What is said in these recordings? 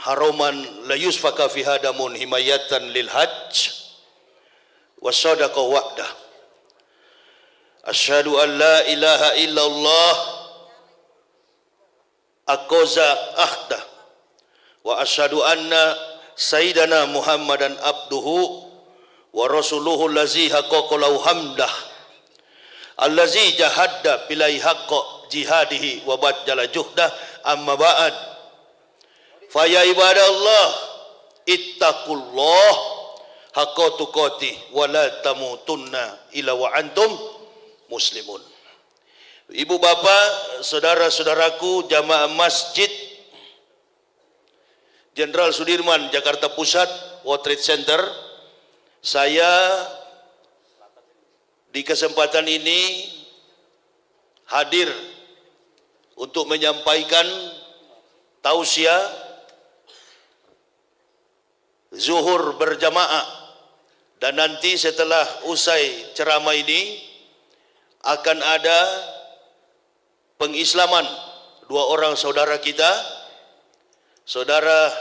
haroman la yusfaka fi hadamun himayatan lil hajj wasadaqa wa'dah. Asyhadu an la ilaha illallah aqaza ahdah wa asyhadu anna sayyidana Muhammadan abduhu wa rasuluhu allazi haqqaqalahu hamdah allazi jahadda bilai haqqa jihadihi wa badjala juhdah. Amma ba'd, fa ya ibadallah ittaqullah haqqa tuqatih wa la tamutunna illa wa antum muslimun. Ibu bapak, saudara-saudaraku jamaah Masjid Jenderal Sudirman Jakarta Pusat World Trade Center, saya di kesempatan ini hadir untuk menyampaikan tausiah zuhur berjamaah, dan nanti setelah usai ceramah ini akan ada pengislaman dua orang saudara kita, saudara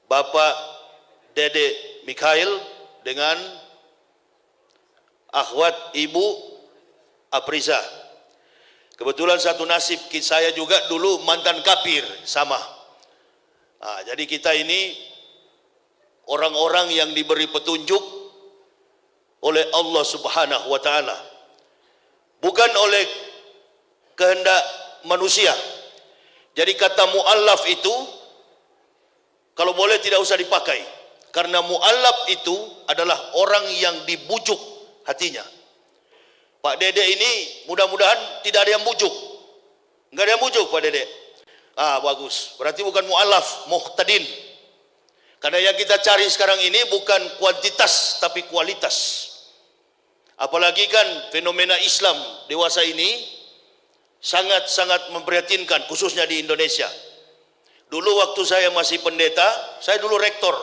Bapak Dede Mikhail dengan akhwat Ibu Apriza. Kebetulan satu nasib, saya juga dulu mantan kafir sama. Jadi kita ini orang-orang yang diberi petunjuk oleh Allah Subhanahu wa Ta'ala, bukan oleh kehendak manusia. Jadi kata mu'allaf itu kalau boleh tidak usah dipakai, karena mu'allaf itu adalah orang yang dibujuk hatinya. Pak Dede ini mudah-mudahan tidak ada yang bujuk. Enggak ada yang bujuk Pak Dede. Bagus. Berarti bukan mu'allaf, muhtadin. Karena yang kita cari sekarang ini bukan kuantitas tapi kualitas. Apalagi kan fenomena Islam dewasa ini sangat-sangat memprihatinkan, khususnya di Indonesia. Dulu waktu saya masih pendeta, saya dulu rektor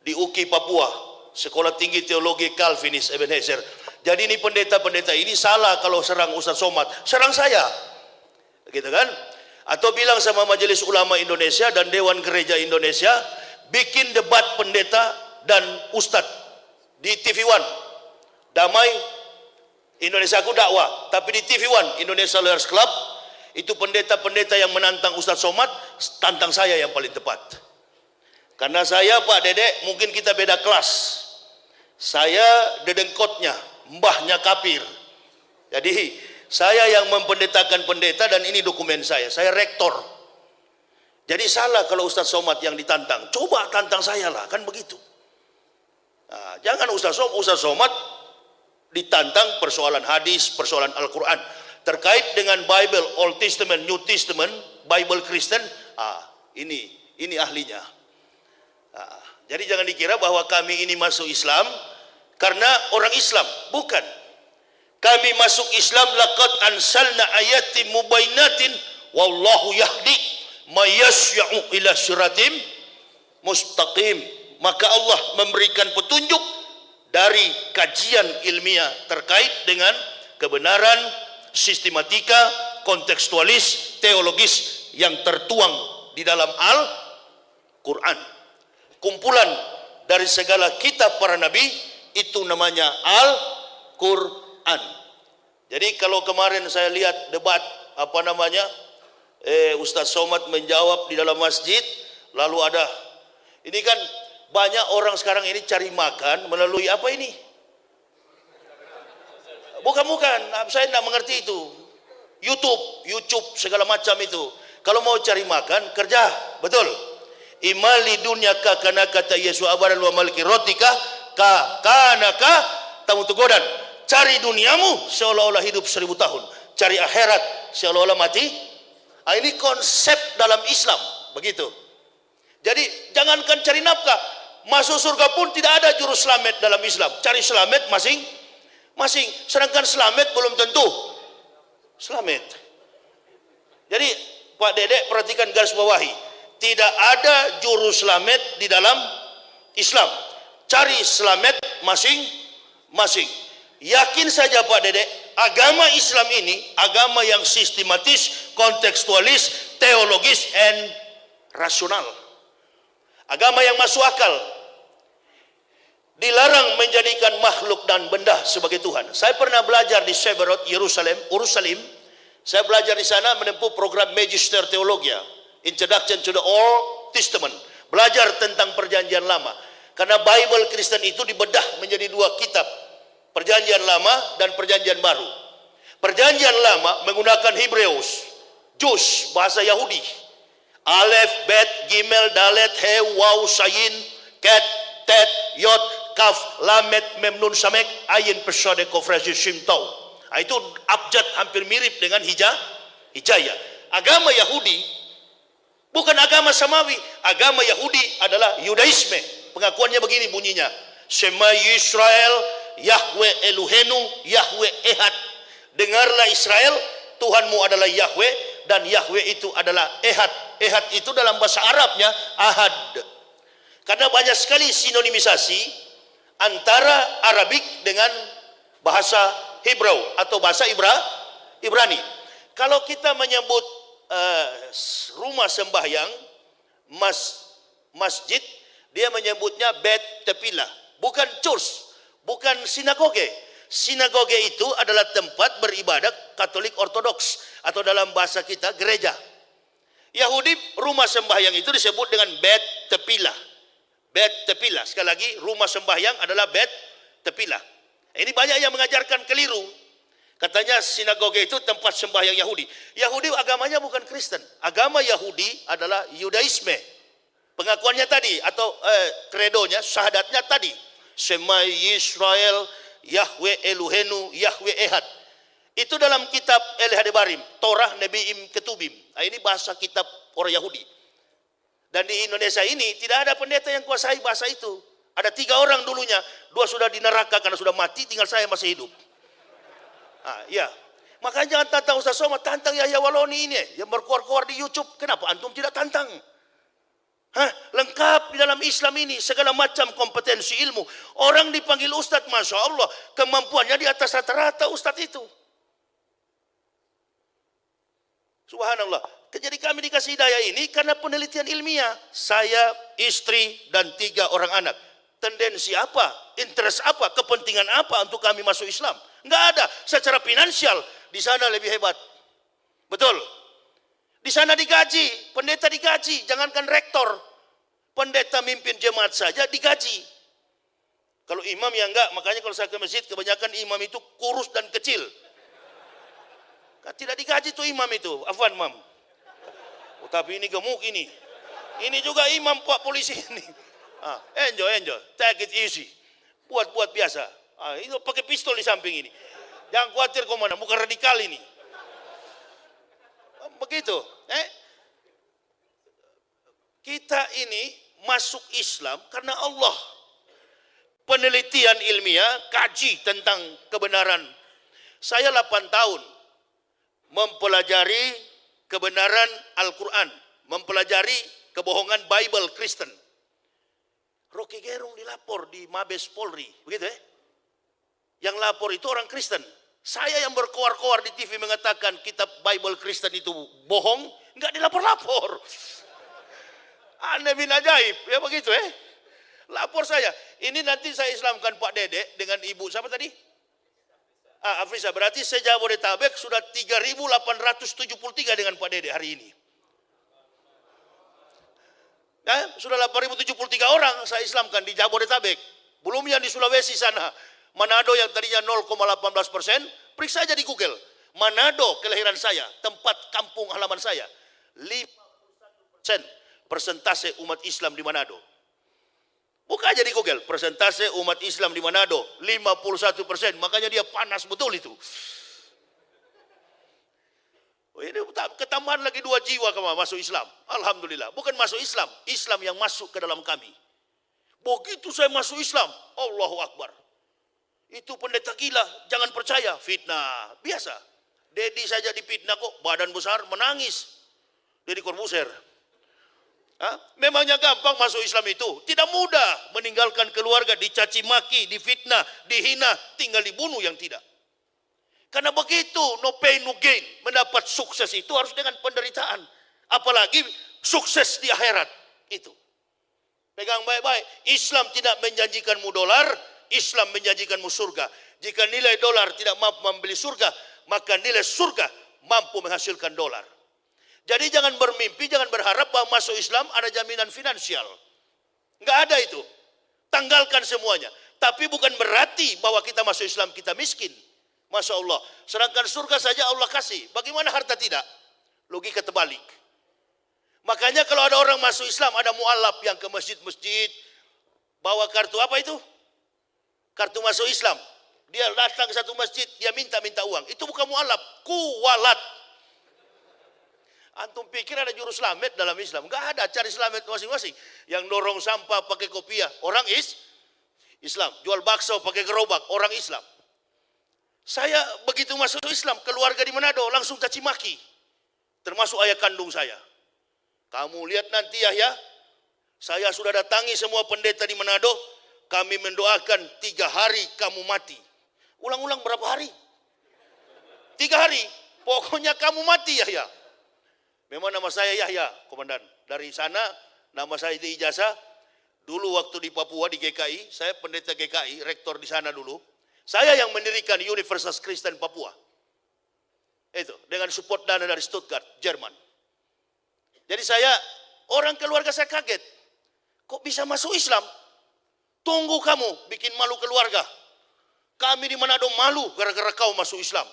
di UKI Papua, Sekolah Tinggi Teologi Calvinis Ebenezer. Jadi ini pendeta-pendeta ini salah kalau serang Ustaz Somad, serang saya, gitu kan? Atau bilang sama Majelis Ulama Indonesia dan Dewan Gereja Indonesia, bikin debat pendeta dan Ustadz di TV One, Damai Indonesia Aku Dakwah, tapi di TV One Indonesia Lawyers Club itu pendeta-pendeta yang menantang Ustaz Somad, tantang saya yang paling tepat. Karena saya Pak Dede mungkin kita beda kelas. Saya dedengkotnya, mbahnya kafir. Jadi saya yang mempendetakan pendeta dan ini dokumen saya rektor. Jadi salah kalau Ustaz Somad yang ditantang. Coba tantang saya lah, kan begitu. Jangan Ustaz Somad ditantang persoalan hadis, persoalan Al-Quran. Terkait dengan Bible, Old Testament, New Testament, Bible Kristen, ini ahlinya. Jadi jangan dikira bahwa kami ini masuk Islam karena orang Islam, bukan. Kami masuk Islam laqad ansalna ayatin mubainatin wallahu yahdi may yasya'u ila siratim mustaqim. Maka Allah memberikan petunjuk dari kajian ilmiah terkait dengan kebenaran, sistematika, kontekstualis, teologis yang tertuang di dalam Al-Quran. Kumpulan dari segala kitab para nabi itu namanya Al-Quran. Jadi kalau kemarin saya lihat debat Ustaz Somad menjawab di dalam masjid, lalu ada ini kan banyak orang sekarang ini cari makan melalui apa ini? Bukan, saya tidak mengerti itu. YouTube segala macam itu. Kalau mau cari makan kerja, betul. Imali dunyaka kana kata Yesus abaran wa maliki rotika kanaka tamu tegodan. Cari duniamu seolah-olah hidup 1000 tahun. Cari akhirat seolah-olah mati. Ini konsep dalam Islam, begitu. Jadi jangankan cari nafkah, masuk surga pun tidak ada jurus selamat dalam Islam. Cari selamat masing-masing. Sedangkan selamat belum tentu selamat. Jadi Pak Dedek perhatikan garis bawahi. Tidak ada juru selamat di dalam Islam. Cari selamat masing-masing. Yakin saja Pak Dedek, agama Islam ini agama yang sistematis, kontekstualis, teologis, and rasional. Agama yang masuk akal. Dilarang menjadikan makhluk dan benda sebagai Tuhan. Saya pernah belajar di Seberot, Yerusalem. Saya belajar di sana menempuh program Magister Theologia, Introduction to the Old Testament. Belajar tentang perjanjian lama. Karena Bible Kristen itu dibedah menjadi dua kitab. Perjanjian lama dan perjanjian baru. Perjanjian lama menggunakan Hebreus, Jus, bahasa Yahudi. Alef, Bet, Gimel, Dalet, He, Waw, Sayin, Ket, Tet, Yod, Kaf, Lamet, Memnun, Samek, Ayin, Pesode, Kofrasi, Shimtau. Itu abjad hampir mirip dengan Hijaya. Agama Yahudi bukan agama samawi. Agama Yahudi adalah Yudaisme. Pengakuannya begini bunyinya. Shema Yisrael, Yahweh Elohenu, Yahweh Ehad. Dengarlah Israel, Tuhanmu adalah Yahweh, dan Yahweh itu adalah Ehad. Ehad itu dalam bahasa Arabnya Ahad. Karena banyak sekali sinonimisasi antara Arabik dengan bahasa Hebrau atau bahasa Ibrani. Kalau kita menyebut rumah sembahyang, masjid, dia menyebutnya Bet Tepilah, bukan church, bukan sinagoge. Sinagoge itu adalah tempat beribadat Katolik Ortodoks atau dalam bahasa kita gereja. Yahudi rumah sembahyang itu disebut dengan Bet Tepilah. Bet Tepilah. Sekali lagi, rumah sembahyang adalah Bet Tepilah. Ini banyak yang mengajarkan keliru. Katanya sinagoge itu tempat sembahyang Yahudi. Yahudi agamanya bukan Kristen. Agama Yahudi adalah Yudaisme. Pengakuannya tadi atau kredonya, syahadatnya tadi. Shema Yisrael, Yahweh Elohenu, Yahweh Ehad. Itu dalam kitab El-Hadebarim, Torah Nebiim Ketubim. Nah, ini bahasa kitab orang Yahudi. Dan di Indonesia ini tidak ada pendeta yang kuasai bahasa itu. Ada 3 orang dulunya, 2 sudah di neraka karena sudah mati, tinggal saya masih hidup. Ya. Makanya jangan tantang Ustaz Somad, tantang Yahya Waloni ini yang berkuar-kuar di YouTube. Kenapa antum tidak tantang? Lengkap di dalam Islam ini segala macam kompetensi ilmu. Orang dipanggil Ustadz, Masya Allah, kemampuannya di atas rata-rata Ustadz itu. Subhanallah. Jadi kami dikasih hidayah ini karena penelitian ilmiah. Saya, istri, dan 3 orang anak. Tendensi apa? Interest apa? Kepentingan apa untuk kami masuk Islam? Enggak ada. Secara finansial di sana lebih hebat. Betul. Di sana digaji, pendeta digaji, jangankan rektor. Pendeta mimpin jemaat saja digaji. Kalau imam ya enggak, makanya kalau saya ke masjid kebanyakan imam itu kurus dan kecil. Tidak digaji tuh imam itu, afwan mam. Tapi ini gemuk ini. Ini juga imam Pak polisi ini. Enjoy, take it easy. Buat biasa. Itu pakai pistol di samping ini. Jangan khawatir komandan, bukan radikal ini. Begitu. Kita ini masuk Islam karena Allah. Penelitian ilmiah, kaji tentang kebenaran. Saya 8 tahun mempelajari kebenaran Al-Quran, mempelajari kebohongan Bible Kristen. Rocky Gerung dilapor di Mabes Polri, begitu ya? Yang lapor itu orang Kristen. Saya yang berkoar-koar di TV mengatakan kitab Bible Kristen itu bohong, enggak dilapor-lapor. Aneh bin ajaib, ya begitu ya. Lapor saya. Ini nanti saya Islamkan Pak Dede dengan ibu siapa tadi? Afrisa. Berarti se-Jabodetabek sudah 3.873 dengan Pak Dede hari ini. Sudah 8.073 orang saya Islamkan di Jabodetabek. Belum yang di Sulawesi sana. Manado yang tadinya 0,18%, periksa aja di Google. Manado kelahiran saya, tempat kampung halaman saya. 51% persentase umat Islam di Manado. Buka aja di Google, persentase umat Islam di Manado 51%, makanya dia panas betul itu. Ini ketambahan lagi 2 jiwa masuk Islam. Alhamdulillah, bukan masuk Islam, Islam yang masuk ke dalam kami. Begitu saya masuk Islam, Allahu Akbar. Itu pendeta gila, jangan percaya, fitnah, biasa. Dedi saja dipitnah kok, badan besar menangis. Deddy Corbuzier. Memangnya gampang masuk Islam itu? Tidak mudah, meninggalkan keluarga, dicaci maki, difitnah, dihina, tinggal dibunuh yang tidak. Karena begitu, no pain no gain. Mendapat sukses itu harus dengan penderitaan. Apalagi sukses di akhirat. Itu. Pegang baik-baik. Islam tidak menjanjikanmu dolar, Islam menjanjikanmu surga. Jika nilai dolar tidak mampu membeli surga, maka nilai surga mampu menghasilkan dolar. Jadi jangan bermimpi, jangan berharap bahwa masuk Islam ada jaminan finansial. Enggak ada itu. Tanggalkan semuanya. Tapi bukan berarti bahwa kita masuk Islam kita miskin. Masya Allah. Sedangkan surga saja Allah kasih. Bagaimana harta tidak? Logika terbalik. Makanya kalau ada orang masuk Islam, ada mu'alaf yang ke masjid-masjid, bawa kartu apa itu? Kartu masuk Islam. Dia datang ke satu masjid, dia minta uang. Itu bukan mu'alaf, kuwalat. Antum pikir ada juru selamat dalam Islam? Enggak ada, cari selamat masing-masing. Yang dorong sampah pakai kopiah, orang Islam. Jual bakso pakai gerobak, orang Islam. Saya begitu masuk Islam, keluarga di Manado langsung caci maki. Termasuk ayah kandung saya. Kamu lihat nanti Yahya, saya sudah datangi semua pendeta di Manado, kami mendoakan 3 hari kamu mati. Ulang-ulang berapa hari? 3 hari, pokoknya kamu mati Yahya. Memang nama saya Yahya, komandan. Dari sana, nama saya di ijazah. Dulu waktu di Papua, di GKI, saya pendeta GKI, rektor di sana dulu. Saya yang mendirikan Universitas Kristen Papua. Itu, dengan support dana dari Stuttgart, Jerman. Jadi orang keluarga saya kaget. Kok bisa masuk Islam? Tunggu kamu, bikin malu keluarga. Kami di Manado malu gara-gara kau masuk Islam.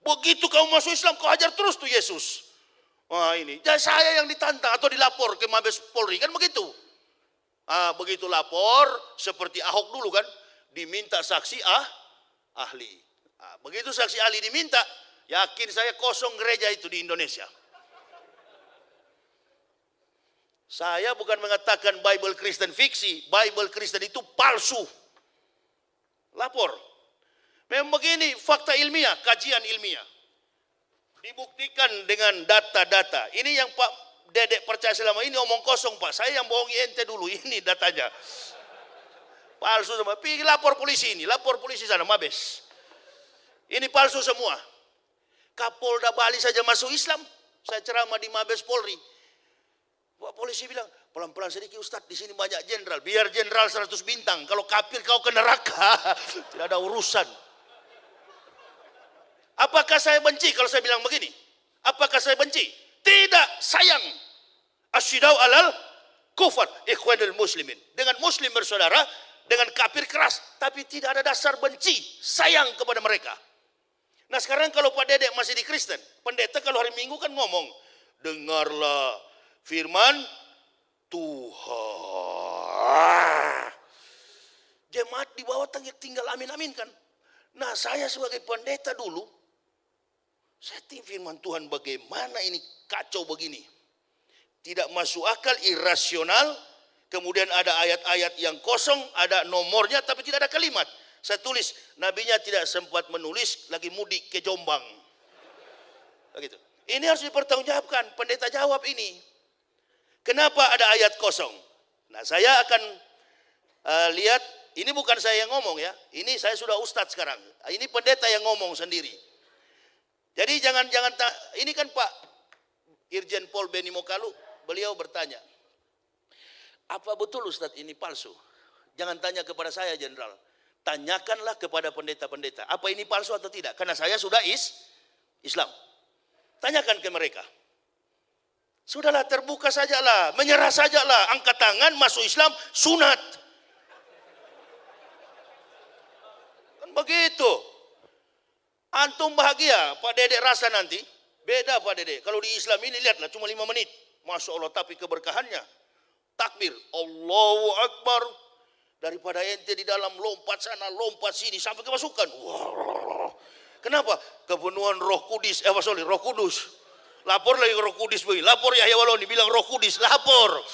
Begitu kau masuk Islam, kau hajar terus tuh Yesus. Wah ini, jadi saya yang ditantang atau dilapor ke Mabes Polri, kan begitu. Begitu lapor, seperti Ahok dulu kan, diminta saksi ahli. Begitu saksi ahli diminta, yakin saya kosong gereja itu di Indonesia. Saya bukan mengatakan Bible Kristen fiksi, Bible Kristen itu palsu. Lapor. Memang begini, fakta ilmiah, kajian ilmiah. Dibuktikan dengan data-data. Ini yang Pak Dedek percaya selama ini omong kosong Pak. Saya yang bohongi ente dulu, ini datanya. Palsu semua. Pergi lapor polisi ini, lapor polisi sana, Mabes. Ini palsu semua. Kapolda Bali saja masuk Islam. Saya ceramah di Mabes Polri. Pak polisi bilang, pelan-pelan sedikit Ustadz, di sini banyak jenderal. Biar jenderal 100 bintang. Kalau kafir kau ke neraka. Tidak ada urusan. Apakah saya benci kalau saya bilang begini? Apakah saya benci? Tidak, sayang. Asyidau alal kufar ikhwanul muslimin. Dengan muslim bersaudara, dengan kafir keras. Tapi tidak ada dasar benci, sayang kepada mereka. Nah sekarang kalau Pak Dedek masih di Kristen, pendeta kalau hari Minggu kan ngomong, dengarlah firman Tuhan. Jemaat di bawah tinggal amin-amin kan. Nah saya sebagai pendeta dulu, saya tinggal firman Tuhan bagaimana ini kacau begini. Tidak masuk akal, irasional. Kemudian ada ayat-ayat yang kosong, ada nomornya tapi tidak ada kalimat. Saya tulis, nabinya tidak sempat menulis, lagi mudik ke Jombang. Begitu. Ini harus dipertanggungjawabkan, pendeta jawab ini. Kenapa ada ayat kosong? Nah saya akan lihat, ini bukan saya yang ngomong ya, ini saya sudah ustadz sekarang. Ini pendeta yang ngomong sendiri. Jadi ini kan Pak Irjen Pol Beni Mokalu, beliau bertanya, apa betul Ustadz ini palsu? Jangan tanya kepada saya jenderal, tanyakanlah kepada pendeta-pendeta, apa ini palsu atau tidak? Karena saya sudah Islam. Tanyakan ke mereka. Sudahlah, terbuka sajalah, menyerah sajalah, angkat tangan, masuk Islam, sunat. Kan begitu. Antum bahagia, Pak Dedek rasa nanti, beda Pak Dedek. Kalau di Islam ini lihatlah, cuma 5 menit. Masya Allah, tapi keberkahannya. Takbir, Allahu Akbar. Daripada ente di dalam lompat sana, lompat sini, sampai kemasukan. Wow. Kenapa? Kepenuhan Roh Kudus, Roh Kudus. Lapor lagi Roh Kudus begini. Lapor Yahya Waloni bilang Roh Kudus, lapor.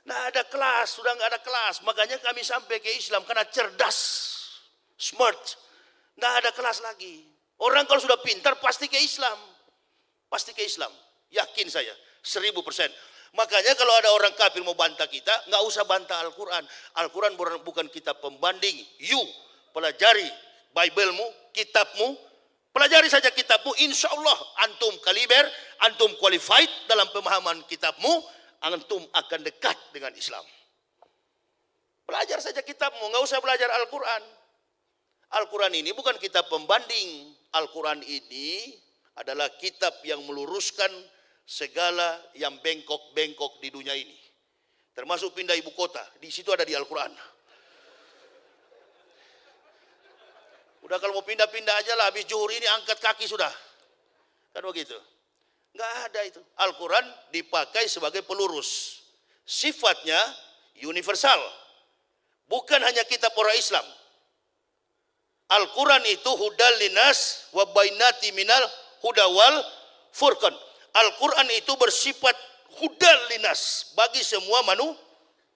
Nah ada kelas, sudah nggak ada kelas. Makanya kami sampai ke Islam karena cerdas, smart. Nggak ada kelas lagi. Orang kalau sudah pintar pasti ke Islam. Pasti ke Islam. Yakin saya, 1000%. Makanya kalau ada orang kafir mau bantah kita, nggak usah bantah Al-Quran. Al-Quran bukan kitab pembanding. You pelajari Bible-mu, kitabmu, Pelajari saja kitabmu, insya Allah antum kaliber, antum qualified dalam pemahaman kitabmu, antum akan dekat dengan Islam. Belajar saja kitabmu, nggak usah belajar Al-Quran. Al-Quran ini bukan kitab pembanding. Al-Quran ini adalah kitab yang meluruskan segala yang bengkok-bengkok di dunia ini. Termasuk pindah ibu kota, di situ ada di Al-Quran. Udah kalau mau pindah-pindah aja lah, habis zuhur ini angkat kaki sudah. Kan begitu. Nggak ada itu. Al-Quran dipakai sebagai pelurus. Sifatnya universal. Bukan hanya kitab orang Islam. Al-Quran itu hudal linas wa bainati minal huda wal furqan. Al-Quran itu bersifat hudal linas bagi semua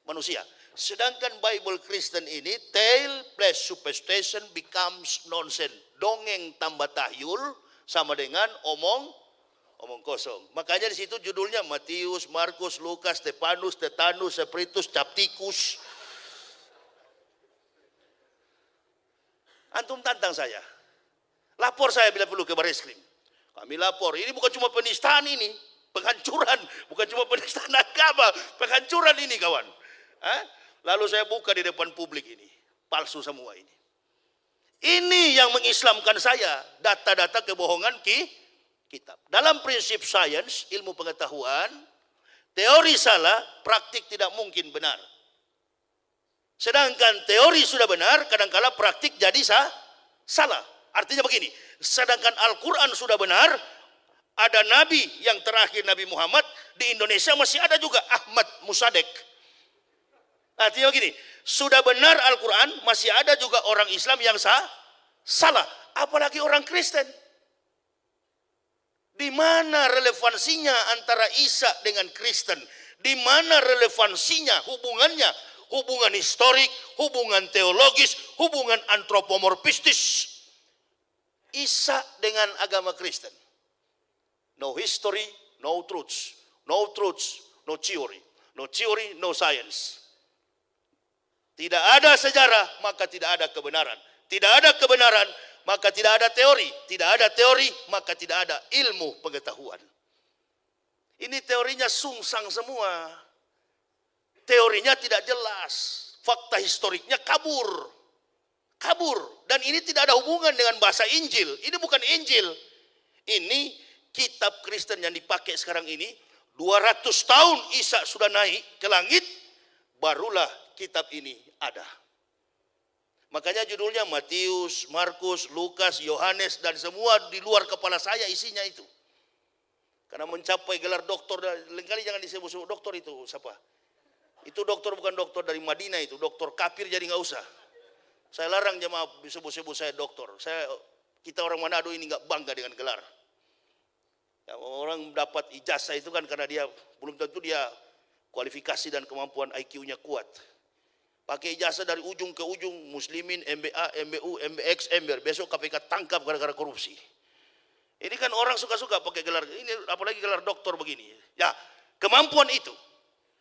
manusia. Sedangkan Bible Kristen ini tale plus superstition becomes nonsense. Dongeng tambah tahyul sama dengan omong kosong. Makanya di situ judulnya Matius, Markus, Lukas, Stefanus, Tetanus, Spiritus, Captikus. Antum tantang saya. Lapor saya bila perlu ke Bareskrim. Kami lapor. Ini bukan cuma penistaan ini, penghancuran, bukan cuma penistaan agama, penghancuran ini kawan. Lalu saya buka di depan publik ini. Palsu semua ini. Ini yang mengislamkan saya. Data-data kebohongan kitab. Dalam prinsip sains, ilmu pengetahuan, teori salah, praktik tidak mungkin benar. Sedangkan teori sudah benar, kadangkala praktik jadi salah. Artinya begini, sedangkan Al-Quran sudah benar, ada nabi yang terakhir Nabi Muhammad, di Indonesia masih ada juga Ahmad Musadek. Artinya begini, sudah benar Al-Quran, masih ada juga orang Islam yang salah. Apalagi orang Kristen. Di mana relevansinya antara Isa dengan Kristen? Di mana relevansinya hubungannya? Hubungan historik, hubungan teologis, hubungan antropomorfistis. Isa dengan agama Kristen. No history, no truths. No truths, no theory. No theory, no science. Tidak ada sejarah, maka tidak ada kebenaran. Tidak ada kebenaran, maka tidak ada teori. Tidak ada teori, maka tidak ada ilmu pengetahuan. Ini teorinya sungsang semua. Teorinya tidak jelas. Fakta historiknya kabur. Dan ini tidak ada hubungan dengan bahasa Injil. Ini bukan Injil. Ini kitab Kristen yang dipakai sekarang ini. 200 tahun Isa sudah naik ke langit. Barulah kitab ini ada. Makanya judulnya Matius, Markus, Lukas, Yohanes, dan semua di luar kepala saya isinya itu. Karena mencapai gelar doktor, lain kali jangan disebut-sebut doktor itu siapa? Itu dokter bukan dokter dari Madinah itu, dokter kafir jadi nggak usah. Saya larang jemaah disebut-sebut saya dokter. Kita orang Manado ini nggak bangga dengan gelar. Ya, orang dapat ijazah itu kan karena dia belum tentu dia kualifikasi dan kemampuan IQ-nya kuat. Pakai ijazah dari ujung ke ujung, Muslimin, MBA, MBU, MBX, MBR. Besok KPK tangkap gara-gara korupsi. Ini kan orang suka-suka pakai gelar, ini apalagi gelar doktor begini. Ya, kemampuan itu.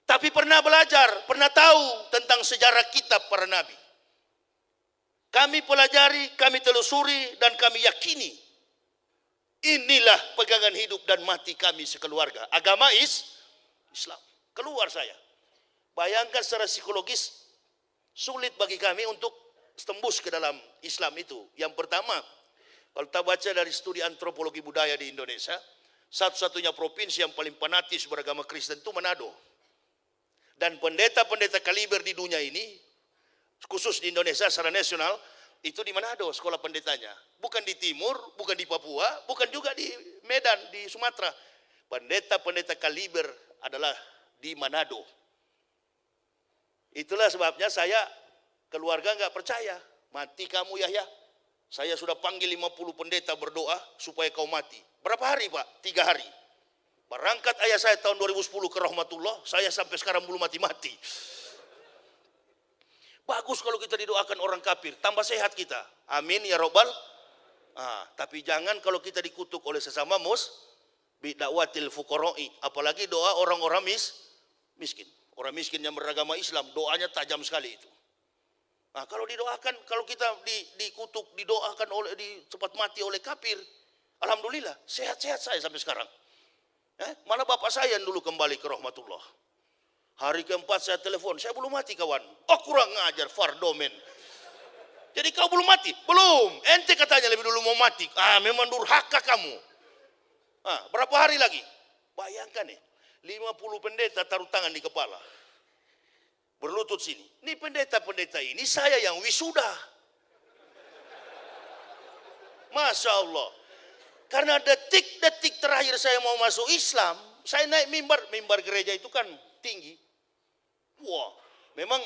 Tapi pernah belajar, pernah tahu tentang sejarah kitab para nabi. Kami pelajari, kami telusuri, dan kami yakini. Inilah pegangan hidup dan mati kami sekeluarga. Agama Islam. Keluar saya. Bayangkan secara psikologis, sulit bagi kami untuk tembus ke dalam Islam itu. Yang pertama, kalau kita baca dari studi antropologi budaya di Indonesia, satu-satunya provinsi yang paling fanatis beragama Kristen itu Manado. Dan pendeta-pendeta kaliber di dunia ini, khusus di Indonesia secara nasional, itu di Manado sekolah pendetanya. Bukan di timur, bukan di Papua, bukan juga di Medan, di Sumatera. Pendeta-pendeta kaliber adalah di Manado. Itulah sebabnya saya keluarga nggak percaya. Mati kamu Yahya. Saya sudah panggil 50 pendeta berdoa supaya kau mati. Berapa hari Pak? 3 hari. Berangkat ayah saya tahun 2010 ke rahmatullah, saya sampai sekarang belum mati-mati. Bagus kalau kita didoakan orang kafir, tambah sehat kita. Amin ya robbal. Tapi jangan kalau kita dikutuk oleh sesama bid'awatil fuqara'i, apalagi doa orang-orang miskin. Orang miskin yang beragama Islam, doanya tajam sekali itu. Kalau didoakan, kalau kita dikutuk, didoakan oleh cepat mati oleh kafir, Alhamdulillah, sehat-sehat saya sampai sekarang. Mana bapak saya yang dulu kembali ke rahmatullah. Hari keempat saya telepon, saya belum mati kawan. Oh kurang ngajar, fardomen. Jadi kau belum mati? Belum. Ente katanya lebih dulu mau mati. Memang durhaka kamu. Berapa hari lagi? Bayangkan 50 pendeta taruh tangan di kepala. Berlutut sini. Ini pendeta-pendeta ini saya yang wisuda. Masya Allah. Karena detik-detik terakhir saya mau masuk Islam, saya naik mimbar gereja itu kan tinggi. Wah, memang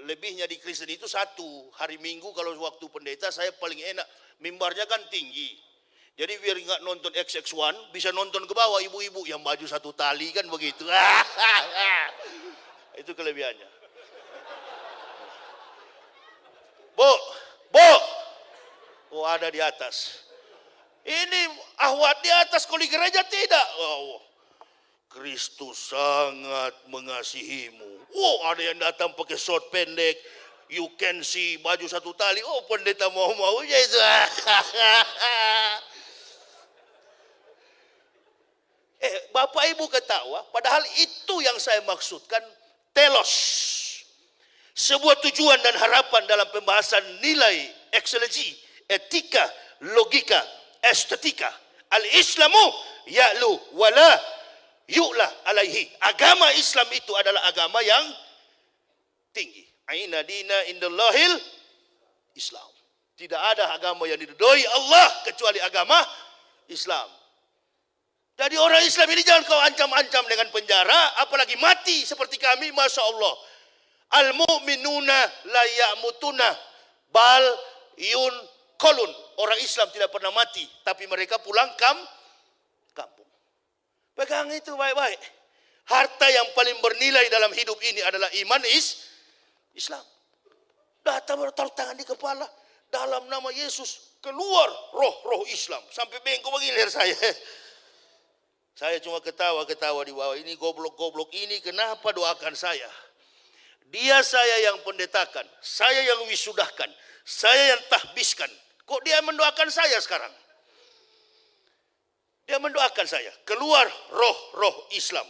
lebihnya di Kristen itu satu. Hari Minggu kalau waktu pendeta saya paling enak. Mimbarnya kan tinggi. Jadi biar nggak nonton XX1, bisa nonton ke bawah ibu-ibu yang baju satu tali kan begitu. Itu kelebihannya. Bu. Oh ada di atas. Ini ahwat di atas, kalau di gereja tidak. Oh, Kristus sangat mengasihimu. Oh ada yang datang pakai short pendek. You can see baju satu tali. Oh pendeta mau-maunya itu. Bapak Ibu ketawa, padahal itu yang saya maksudkan telos. Sebuah tujuan dan harapan dalam pembahasan nilai, ekselensi, etika, logika, estetika. Al-Islamu ya'lu wala yu'la alaihi. Agama Islam itu adalah agama yang tinggi. Aina dina indallahil Islam. Tidak ada agama yang diridhoi Allah kecuali agama Islam. Jadi orang Islam ini jangan kau ancam-ancam dengan penjara, apalagi mati seperti kami, Masya Allah. Al-mu'minuna la ya'mutuna bal yun kolun. Orang Islam tidak pernah mati, tapi mereka pulang kampung. Pegang itu baik-baik. Harta yang paling bernilai dalam hidup ini adalah iman Islam. Datang taruh tangan di kepala, dalam nama Yesus keluar roh Islam. Sampai bengkok begini leher saya. Saya cuma ketawa-ketawa di bawah. Ini goblok-goblok ini kenapa doakan saya? Dia saya yang pendetakan, saya yang wisudahkan, saya yang tahbiskan. Kok dia mendoakan saya sekarang? Dia mendoakan saya. Keluar roh Islam.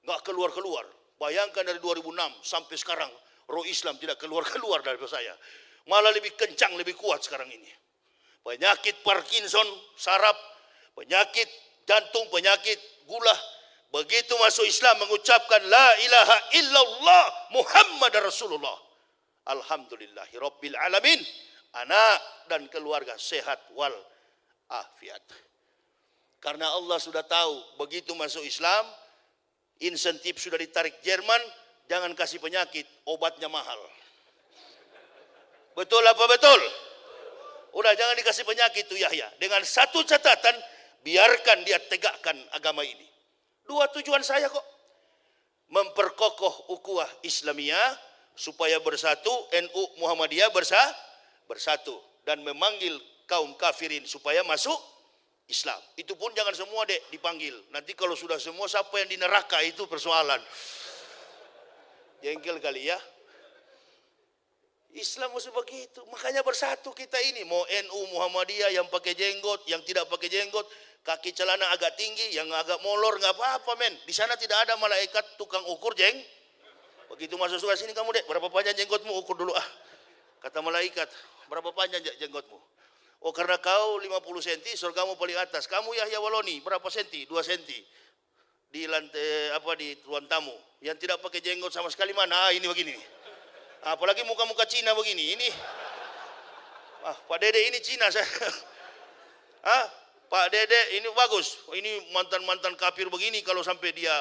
Nggak keluar-keluar. Bayangkan dari 2006 sampai sekarang, roh Islam tidak keluar-keluar dari saya. Malah lebih kencang, lebih kuat sekarang ini. Penyakit Parkinson, saraf, penyakit jantung, penyakit gula. Begitu masuk Islam mengucapkan la ilaha illallah Muhammad Rasulullah. Alhamdulillahi Rabbil Alamin. Anak dan keluarga sehat wal afiat. Karena Allah sudah tahu begitu masuk Islam, insentif sudah ditarik Jerman, jangan kasih penyakit, obatnya mahal. Betul apa betul? Udah jangan dikasih penyakit tuh Yahya. Dengan satu catatan, biarkan dia tegakkan agama ini. Dua tujuan saya kok. Memperkokoh ukhuwah Islamiyah supaya bersatu, NU Muhammadiyah bersatu. Dan memanggil kaum kafirin supaya masuk Islam. Itu pun jangan semua dipanggil. Nanti kalau sudah semua, siapa yang di neraka itu persoalan. Jengkel kali ya. Islam mesti begitu. Makanya bersatu kita ini. Mau NU Muhammadiyah yang pakai jenggot, yang tidak pakai jenggot, kaki celana agak tinggi, yang agak molor, nggak apa-apa men. Di sana tidak ada malaikat tukang ukur Begitu masuk surga, sini kamu dek, berapa panjang jenggotmu, ukur dulu ah. Kata malaikat, berapa panjang jenggotmu? Oh karena kau 50 cm, surgamu paling atas. Kamu Yahya Waloni, berapa senti? 2 cm. Di lantai di ruang tamu. Yang tidak pakai jenggot sama sekali mana? Ini begini. Apalagi muka-muka Cina begini. Ini. Pak Dede ini Cina saya. Pak Dede ini bagus. Ini mantan-mantan kafir begini kalau sampai dia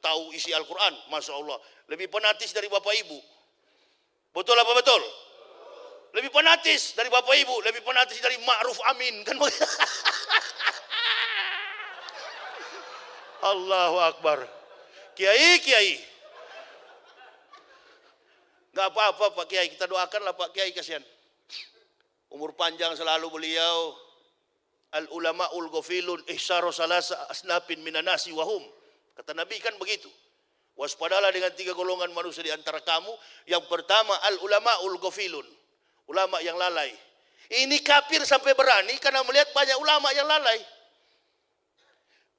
tahu isi Al-Quran. Masya Allah. Lebih fanatis dari Bapak Ibu. Betul apa betul? Lebih fanatis dari Bapak Ibu. Lebih fanatis dari Ma'ruf Amin. Kan Allahu Akbar. Kiai. Gak apa-apa Pak Kiai. Kita doakanlah Pak Kiai, kasihan. Umur panjang selalu beliau. Al-ulama'ul ghafilun ihsaru salasa asnafin minanasi wahum. Kata Nabi kan begitu. Waspadalah dengan 3 golongan manusia di antara kamu. Yang pertama al-ulama'ul ghafilun. Ulama yang lalai. Ini kafir sampai berani karena melihat banyak ulama yang lalai.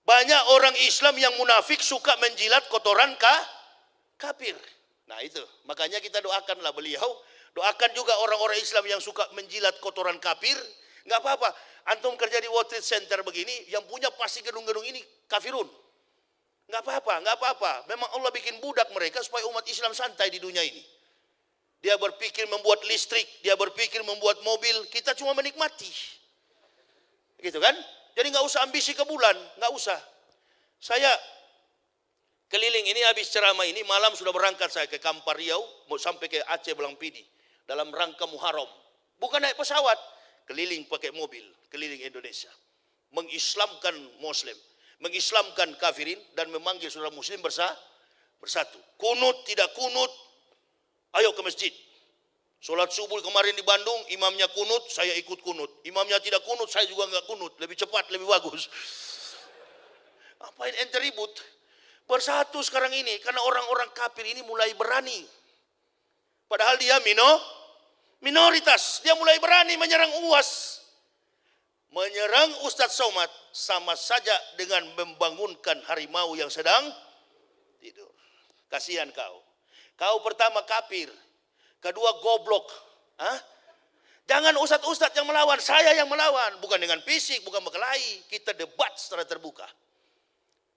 Banyak orang Islam yang munafik suka menjilat kotoran kafir. Nah itu, makanya kita doakanlah beliau. Doakan juga orang-orang Islam yang suka menjilat kotoran kafir. Nggak apa-apa. Antum kerja di World Trade Center begini, yang punya pasti gedung-gedung ini kafirun. Nggak apa-apa, nggak apa-apa. Memang Allah bikin budak mereka supaya umat Islam santai di dunia ini. Dia berpikir membuat listrik, dia berpikir membuat mobil, kita cuma menikmati. Gitu kan? Jadi nggak usah ambisi ke bulan, nggak usah. Saya keliling ini habis ceramah ini, malam sudah berangkat saya ke Kampar Riau, mau sampai ke Aceh Belangpidi. Dalam rangka Muharram. Bukan naik pesawat, keliling pakai mobil, keliling Indonesia. Mengislamkan Muslim, mengislamkan kafirin, dan memanggil saudara Muslim bersatu. Kunut, tidak kunut, ayo ke masjid. Sholat subuh kemarin di Bandung, imamnya kunut, saya ikut kunut. Imamnya tidak kunut, saya juga nggak kunut. Lebih cepat, lebih bagus. Apain ente ribut? Bersatu sekarang ini, karena orang-orang kafir ini mulai berani. Padahal dia minoritas. Dia mulai berani menyerang UAS. Menyerang Ustadz Somad sama saja dengan membangunkan harimau yang sedang tidur. Kasihan kau. Kau pertama kafir. Kedua goblok. Jangan ustadz-ustadz yang melawan, saya yang melawan. Bukan dengan fisik, bukan berkelahi. Kita debat secara terbuka.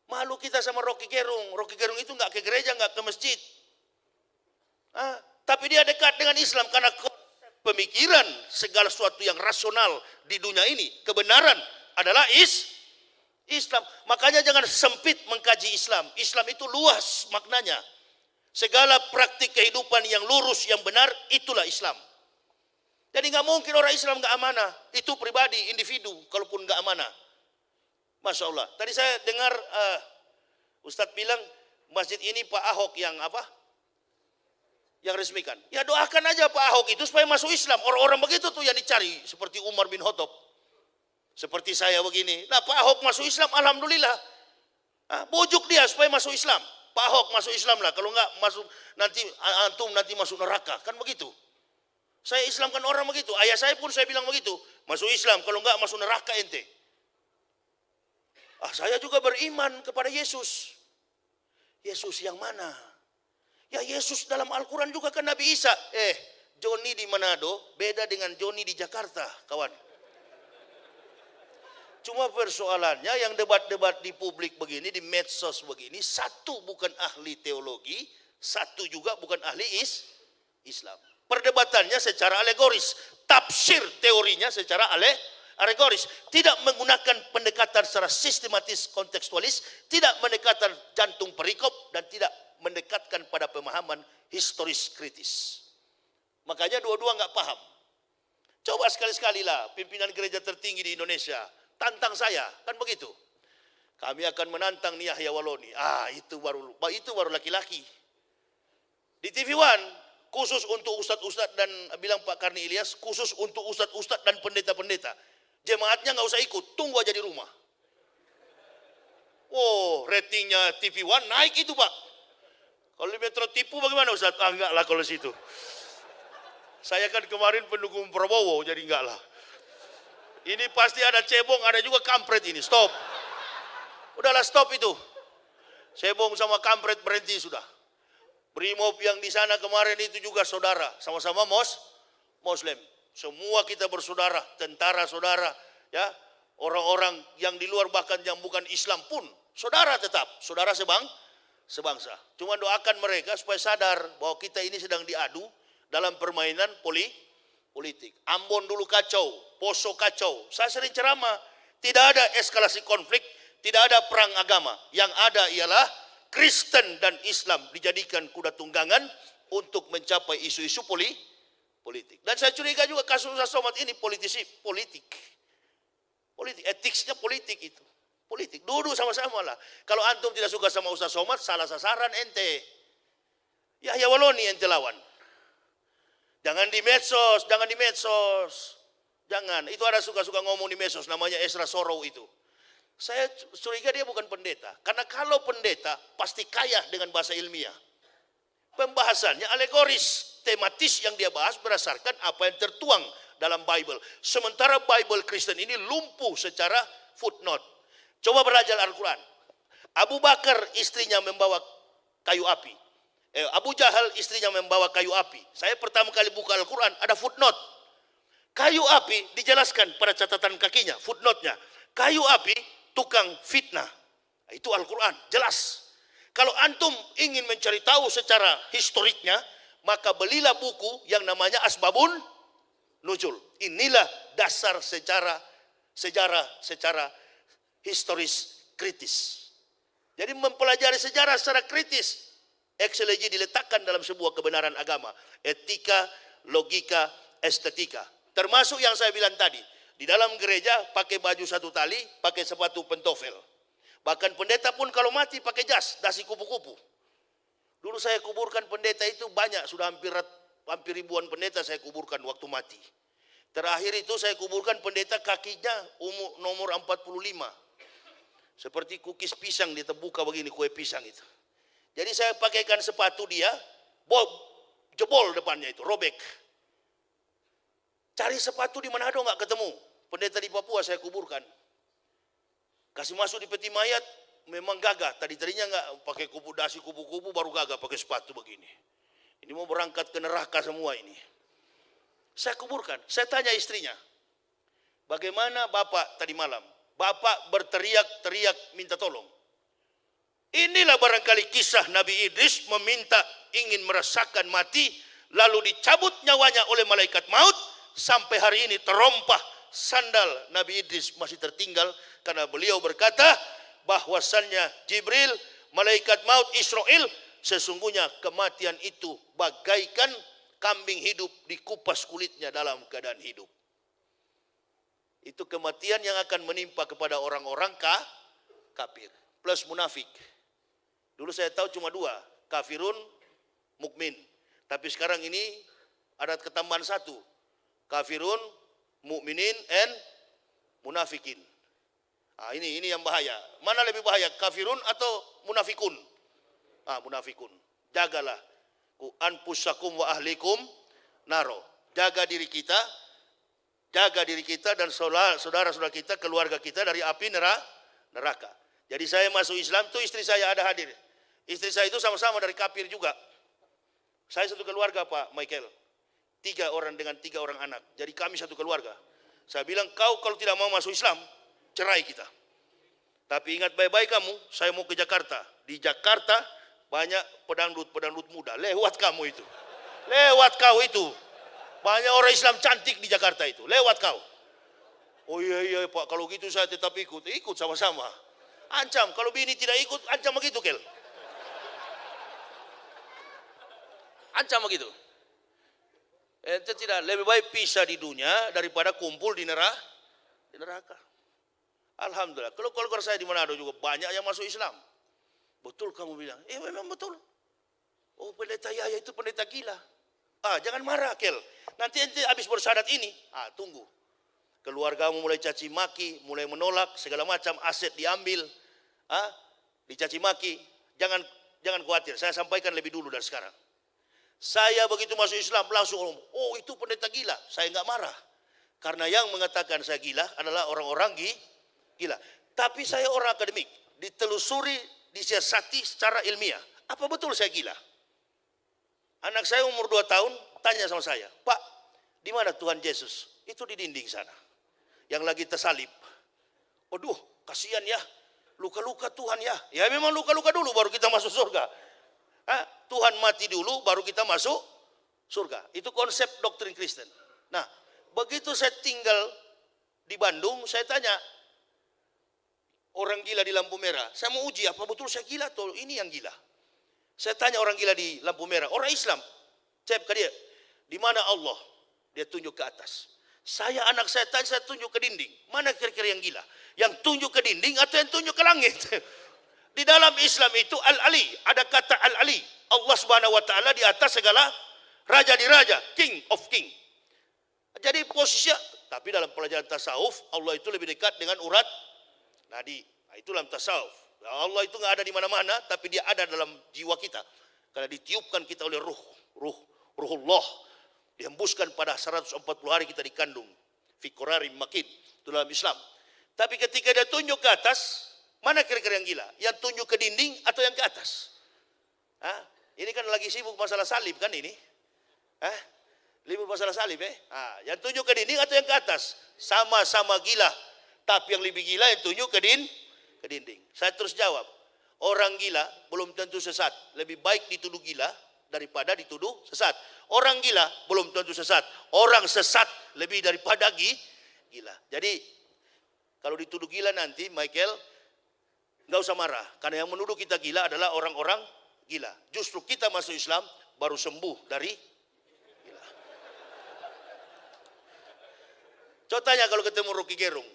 Malu kita sama Rocky Gerung. Rocky Gerung itu nggak ke gereja, nggak ke masjid. Tapi dia dekat dengan Islam karena pemikiran segala sesuatu yang rasional di dunia ini. Kebenaran adalah Islam. Makanya jangan sempit mengkaji Islam. Islam itu luas maknanya. Segala praktik kehidupan yang lurus, yang benar, itulah Islam. Jadi nggak mungkin orang Islam nggak amanah. Itu pribadi, individu, kalaupun nggak amanah. Masya Allah. Tadi saya dengar Ustadz bilang masjid ini Pak Ahok yang apa? Yang resmikan. Ya doakan aja Pak Ahok itu supaya masuk Islam. Orang-orang begitu tuh yang dicari. Seperti Umar bin Khattab. Seperti saya begini. Nah Pak Ahok masuk Islam, alhamdulillah. Bujuk dia supaya masuk Islam. Pak Ahok masuk Islam lah. Kalau enggak masuk nanti antum nanti masuk neraka. Kan begitu. Saya Islamkan orang begitu. Ayah saya pun saya bilang begitu. Masuk Islam. Kalau enggak masuk neraka ente. Saya juga beriman kepada Yesus. Yesus yang mana? Ya Yesus dalam Al-Quran juga kan Nabi Isa. Joni di Manado beda dengan Joni di Jakarta, kawan. Cuma persoalannya yang debat-debat di publik begini, di medsos begini, satu bukan ahli teologi, satu juga bukan ahli Islam. Perdebatannya secara alegoris, tafsir teorinya secara alegoris, tidak menggunakan pendekatan secara sistematis kontekstualis, tidak mendekatkan jantung perikop, dan tidak mendekatkan pada pemahaman historis kritis. Makanya dua-dua nggak paham. Coba sekali-sekali lah pimpinan gereja tertinggi di Indonesia tantang saya, kan begitu. Kami akan menantang nih Yahya Waloni. Itu baru laki-laki. Di TV One khusus untuk ustadz-ustadz dan bilang Pak Karni Ilyas, khusus untuk ustadz-ustadz dan pendeta-pendeta. Jemaatnya nggak usah ikut, tunggu aja di rumah. Ratingnya TV One naik itu Pak. Kalau di Metro tipu bagaimana Ustaz? Enggak lah kalau situ. Saya kan kemarin pendukung Prabowo, jadi enggak lah. Ini pasti ada cebong, ada juga kampret ini. Stop. Udahlah stop itu. Cebong sama kampret berhenti sudah. Brimob yang di sana kemarin itu juga saudara, sama-sama Muslim. Semua kita bersaudara, tentara saudara, ya, orang-orang yang di luar bahkan yang bukan Islam pun saudara tetap, saudara sebangsa. Cuma doakan mereka supaya sadar bahwa kita ini sedang diadu dalam permainan politik. Ambon dulu kacau, Poso kacau. Saya sering ceramah, tidak ada eskalasi konflik, tidak ada perang agama. Yang ada ialah Kristen dan Islam dijadikan kuda tunggangan untuk mencapai isu-isu politik. Dan saya curiga juga kasus Ustaz Somad ini politik. Etiknya politik itu. Politik, duduk sama-sama lah. Kalau antum tidak suka sama Ustaz Somad, salah sasaran ente. Yahya Waloni ente lawan. Jangan di medsos. Jangan, itu ada suka-suka ngomong di medsos, namanya Esra Sorow itu. Saya curiga dia bukan pendeta. Karena kalau pendeta, pasti kaya dengan bahasa ilmiah. Pembahasannya alegoris, tematis yang dia bahas berdasarkan apa yang tertuang dalam Bible. Sementara Bible Kristen ini lumpuh secara footnote. Coba belajar Al-Quran. Abu Bakar istrinya membawa kayu api. Abu Jahal istrinya membawa kayu api. Saya pertama kali buka Al-Quran, ada footnote. Kayu api dijelaskan pada catatan kakinya, footnote-nya. Kayu api tukang fitnah. Itu Al-Quran, jelas. Kalau antum ingin mencari tahu secara historiknya, maka belilah buku yang namanya Asbabun Nuzul. Inilah dasar sejarah secara historis kritis. Jadi mempelajari sejarah secara kritis. Eksegesi diletakkan dalam sebuah kebenaran agama. Etika, logika, estetika. Termasuk yang saya bilang tadi. Di dalam gereja pakai baju satu tali, pakai sepatu pentofel. Bahkan pendeta pun kalau mati pakai jas, dasi kupu-kupu. Dulu saya kuburkan pendeta itu banyak, sudah hampir ribuan pendeta saya kuburkan waktu mati. Terakhir itu saya kuburkan pendeta kakinya nomor 45. Seperti kukis pisang dia terbuka begini, kue pisang itu. Jadi saya pakaikan sepatu dia, jebol depannya itu, robek. Cari sepatu di Manado nggak ketemu. Pendeta di Papua saya kuburkan. Kasih masuk di peti mayat, memang gagah. Tadinya nggak pakai dasi kupu-kupu, baru gagah pakai sepatu begini. Ini mau berangkat ke neraka semua ini. Saya kuburkan. Saya tanya istrinya, bagaimana Bapak tadi malam? Bapak berteriak-teriak minta tolong. Inilah barangkali kisah Nabi Idris meminta ingin merasakan mati, lalu dicabut nyawanya oleh malaikat maut, sampai hari ini terompah sandal Nabi Idris masih tertinggal, karena beliau berkata bahwasannya Jibril, malaikat maut Israel, sesungguhnya kematian itu bagaikan kambing hidup dikupas kulitnya dalam keadaan hidup. Itu kematian yang akan menimpa kepada orang-orang kafir plus munafik. Dulu saya tahu cuma dua, kafirun, mukmin. Tapi sekarang ini ada ketambahan satu, kafirun, mukminin, and munafikin. Ini yang bahaya. Mana lebih bahaya, kafirun atau munafikun? Munafikun. Jagalah ku anfusakum wa ahlikum naro. Jaga diri kita dan saudara-saudara kita, keluarga kita dari api neraka. Jadi saya masuk Islam tuh istri saya ada hadir. Istri saya itu sama-sama dari kafir juga. Saya satu keluarga Pak Michael. 3 orang dengan 3 orang anak. Jadi kami satu keluarga. Saya bilang kau kalau tidak mau masuk Islam, cerai kita. Tapi ingat baik-baik kamu, saya mau ke Jakarta. Di Jakarta banyak pedangdut muda. Lewat kamu itu. Lewat kau itu. Banyak orang Islam cantik di Jakarta itu. Lewat kau. Oh iya Pak, kalau gitu saya tetap ikut. Ikut sama-sama. Ancam, kalau bini tidak ikut, ancam begitu Kel. Ancam begitu. Ente tidak, lebih baik pisah di dunia daripada kumpul di neraka. Alhamdulillah. Kalau keluarga saya di Manado juga banyak yang masuk Islam. Betul kamu bilang. Memang betul. Oh pendeta Yahya itu pendeta gila. Jangan marah Kel. Nanti ente habis bersyahadat ini. Tunggu. Keluargamu mulai caci maki, mulai menolak, segala macam aset diambil. Dicaci maki. Jangan khawatir. Saya sampaikan lebih dulu dari sekarang. Saya begitu masuk Islam langsung, oh itu pendeta gila. Saya enggak marah. Karena yang mengatakan saya gila adalah orang-orang gila. Tapi saya orang akademik. Ditelusuri, disiasati secara ilmiah. Apa betul saya gila? Anak saya umur 2 tahun tanya sama saya, Pak, di mana Tuhan Yesus? Itu di dinding sana. Yang lagi tersalib. Waduh, kasihan ya. Luka-luka Tuhan ya. Ya memang luka-luka dulu baru kita masuk surga. Tuhan mati dulu baru kita masuk surga. Itu konsep doktrin Kristen. Nah, begitu saya tinggal di Bandung, saya tanya orang gila di lampu merah. Saya mau uji apa betul saya gila atau ini yang gila. Saya tanya orang gila di lampu merah, orang Islam. Saya ke dia, di mana Allah? Dia tunjuk ke atas. Anak saya tanya, saya tunjuk ke dinding. Mana kira-kira yang gila? Yang tunjuk ke dinding atau yang tunjuk ke langit? Di dalam Islam itu Al-Ali, ada kata Al-Ali. Allah Subhanahu wa taala di atas segala raja di raja, king of king. Jadi posisinya, tapi dalam pelajaran tasawuf Allah itu lebih dekat dengan urat nadi. Itu dalam tasawuf. Allah itu enggak ada di mana-mana, tapi dia ada dalam jiwa kita. Karena ditiupkan kita oleh ruhullah. Dihembuskan pada 140 hari kita dikandung. Fikorari makin, itu dalam Islam. Tapi ketika dia tunjuk ke atas, mana kira-kira yang gila? Yang tunjuk ke dinding atau yang ke atas? Hah? Ini kan lagi sibuk masalah salib kan ini? Hah? Libur masalah salib yang tunjuk ke dinding atau yang ke atas? Sama-sama gila. Tapi yang lebih gila yang tunjuk ke dinding. Saya terus jawab. Orang gila belum tentu sesat. Lebih baik dituduh gila daripada dituduh sesat. Orang gila belum tentu sesat. Orang sesat lebih daripada gila. Jadi kalau dituduh gila nanti, Michael, nggak usah marah. Karena yang menuduh kita gila adalah orang-orang gila. Justru kita masuk Islam baru sembuh dari gila. Contohnya kalau ketemu Rocky Gerung,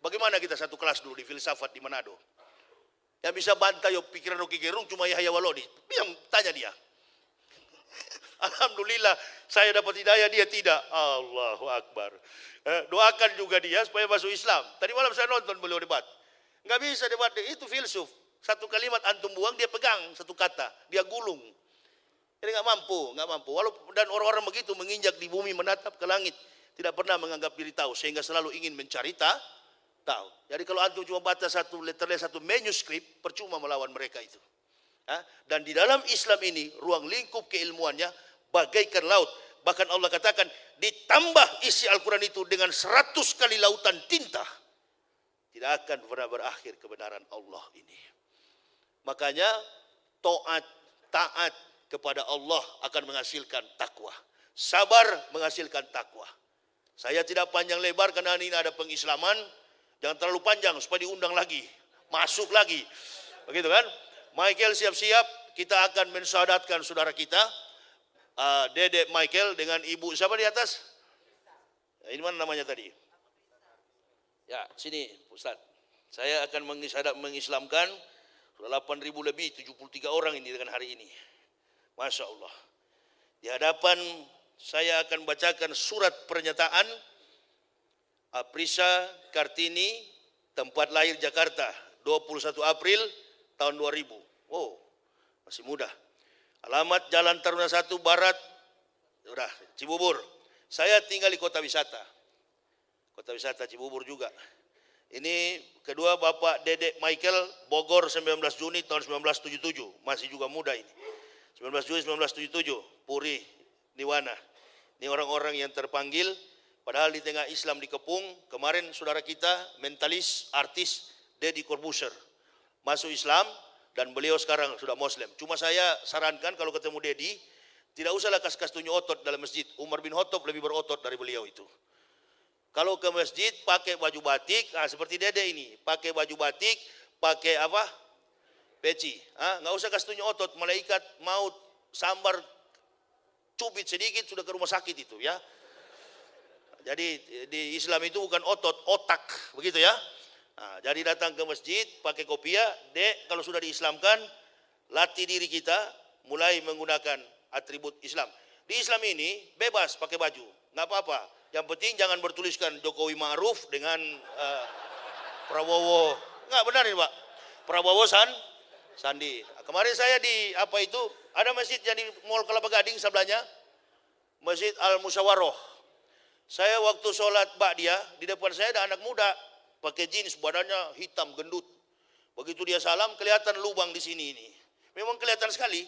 bagaimana kita satu kelas dulu di filsafat di Manado? Yang bisa bantah pikiran Rocky Gerung cuma Yahya Walodi. Yang tanya dia. Alhamdulillah saya dapat hidayah, dia tidak. Allahu Akbar. Doakan juga dia supaya masuk Islam. Tadi malam saya nonton beliau debat. Nggak bisa debat, itu filsuf. Satu kalimat antum buang, dia pegang satu kata, dia gulung. Jadi nggak mampu. Walaupun dan orang-orang begitu menginjak di bumi, menatap ke langit, tidak pernah menganggap diri tahu, sehingga selalu ingin mencari tahu. Jadi kalau antum cuma baca satu letternya, satu manuskrip, percuma melawan mereka itu. Dan di dalam Islam ini, ruang lingkup keilmuannya bagaikan laut. Bahkan Allah katakan, ditambah isi Al-Quran itu dengan 100 kali lautan tinta, tidak akan pernah berakhir kebenaran Allah ini. Makanya taat kepada Allah akan menghasilkan takwa. Sabar menghasilkan takwa. Saya tidak panjang lebar karena ini ada pengislaman. Jangan terlalu panjang supaya diundang lagi, masuk lagi. Begitu kan? Michael siap-siap, kita akan mensyahadatkan saudara kita, Dedek Michael dengan ibu siapa di atas? Ini mana namanya tadi? Ya, sini Ustaz. Saya akan mengislamkan 8.000 lebih, 73 orang ini dengan hari ini. Masya Allah. Di hadapan saya akan bacakan surat pernyataan Aprisa Kartini, tempat lahir Jakarta, 21 April tahun 2000. Oh, masih muda. Alamat Jalan Taruna 1 Barat, udah, Cibubur. Saya tinggal di kota wisata. Kota wisata Cibubur juga. Ini kedua Bapak Dedek Michael, Bogor 19 Juni tahun 1977. Masih juga muda ini. 19 Juni 1977, Puri, Niwana. Ini orang-orang yang terpanggil, padahal di tengah Islam dikepung. Kemarin saudara kita, mentalis, artis, Deddy Corbuzier, masuk Islam dan beliau sekarang sudah Muslim. Cuma saya sarankan kalau ketemu Deddy, tidak usahlah kas-kas tunjuk otot dalam masjid. Umar bin Khattab lebih berotot dari beliau itu. Kalau ke masjid pakai baju batik, seperti Dede ini, pakai baju batik, pakai apa? Peci. Nggak usah kasih tunjuk otot, malaikat maut sambar cubit sedikit sudah ke rumah sakit itu ya. Jadi di Islam itu bukan otot, otak, begitu ya. Jadi datang ke masjid pakai kopiah, Dek, kalau sudah diislamkan, latih diri kita mulai menggunakan atribut Islam. Di Islam ini bebas pakai baju, nggak apa-apa. Yang penting jangan bertuliskan Jokowi Ma'ruf dengan Prabowo. Nggak benar ini Pak. Prabowo Sandi. Kemarin saya di apa itu, ada masjid yang di Mall Kelapa Gading sebelahnya, Masjid Al-Musyawaroh. Saya waktu sholat Ba'diyah, di depan saya ada anak muda, pakai jeans, badannya hitam, gendut. Begitu dia salam, kelihatan lubang di sini ini. Memang kelihatan sekali.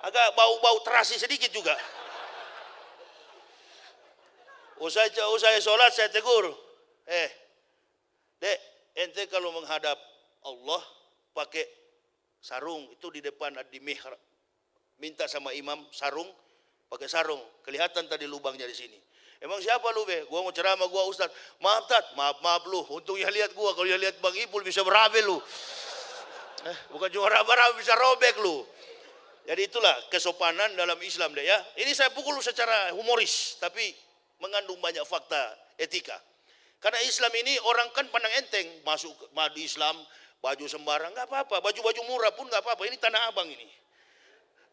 Agak bau-bau terasi sedikit juga. Usai sholat saya tegur, Dek, ente kalau menghadap Allah pakai sarung, itu di depan di mihrab, minta sama imam sarung, pakai sarung, kelihatan tadi lubangnya di sini. Emang siapa lu be? Gua mau ceramah, gua Ustaz. Maaf Tat, maaf lu. Untungnya lihat gua, kalau dia lihat Bang Ipul bisa berabe lu. Bukan cuma raba-raba, bisa robek lu. Jadi itulah kesopanan dalam Islam deh ya. Ini saya pukul secara humoris, tapi mengandung banyak fakta etika. Karena Islam ini orang kan pandang enteng, masuk di Islam baju sembarang nggak apa-apa, baju-baju murah pun nggak apa-apa. Ini Tanah Abang ini.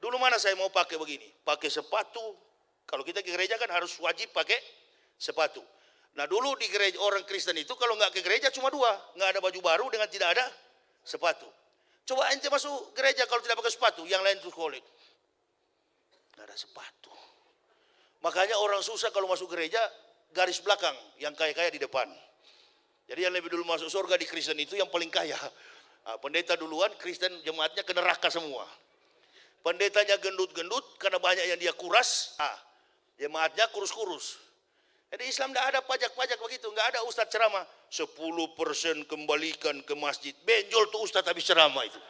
Dulu mana saya mau pakai begini, pakai sepatu. Kalau kita ke gereja kan harus wajib pakai sepatu. Nah dulu di gereja orang Kristen itu kalau nggak ke gereja cuma dua, nggak ada baju baru dengan tidak ada sepatu. Coba ente masuk gereja kalau tidak pakai sepatu, yang lain tuh kolek, nggak ada sepatu. Makanya orang susah kalau masuk gereja, garis belakang, yang kaya-kaya di depan. Jadi yang lebih dulu masuk surga di Kristen itu yang paling kaya. Nah, pendeta duluan, Kristen jemaatnya ke neraka semua. Pendetanya gendut-gendut karena banyak yang dia kuras, jemaatnya kurus-kurus. Jadi Islam tidak ada pajak-pajak begitu, nggak ada ustadz ceramah 10% kembalikan ke masjid. Benjol tuh ustadz habis ceramah itu.